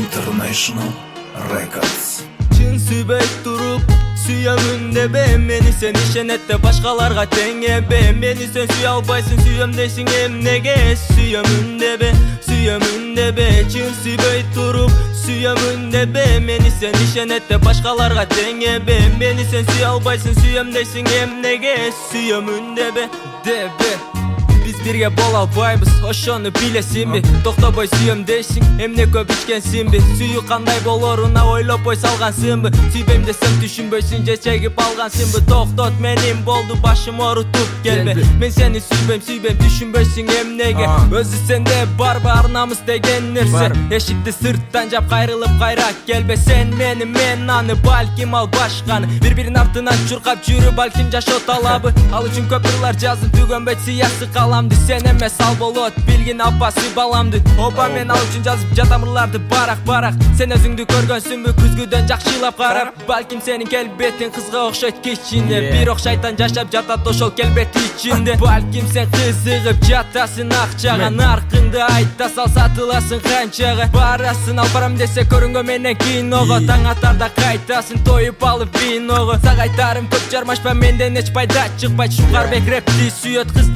International Records. Çın sübek durup süyemün de ben. Beni sen işenette başkalarga tenge ben. Beni sen süy albaysın süyem desin emnege. Süyemün de ben, süyemün de ben. Çın sübek durup süyemün de ben. Beni sen işenette başkalarga tenge ben. Beni sen süy albaysın süyem desin emnege. Süyemün de ben, de ben. Biz birge bol albayбыз, ошону билесиңби? Токтобой сүйөм дейсиң, эмне көп ичкенсиңби? Сүйүү кандай болоруна ойлоп ой салгансыңбы? Сүйбөйм десем түшүнбөйсүң же чегип алгансыңбы? Токтот, менин болду башым оорутуп келбе. Мен сени сүйбөйм түшүнбөйсүң эмнеге? Өзү сенде барбы ар намыс деген нерсе? Эшикти сырттан жап кайрылып кайра келбе. Сен мени, мен аны, балким ал башканы. Бири-биринин артынан чуркап жүрүп балким жашоо талабы. Ал үчүн көп ырлар жаздым, түгөнбөйт сыясы калам. Sen emес ал болот, билгин апасы баламды. Опа мен ал үчүн жазып жатам ырларды барак. Сен өзүңдү көргөнсүңбү күзгүдөн жакшылап карап? Балким сенин келбетиң кызга окшойт кичине. Бирок шайтан жашап жатат ошол келбет ичинде. Балким сен кызыгып жатасың акчага, наркыңды айта сал сатыласың канчага. Барасың ал барам десе көрүнгө менен киного. Таң атарда кайтасың тоюп алып виного. Сага айтарым көп жармашпа, менден эч пайда чыкпайт. Шукарбек рэпти сүйөт кыздар.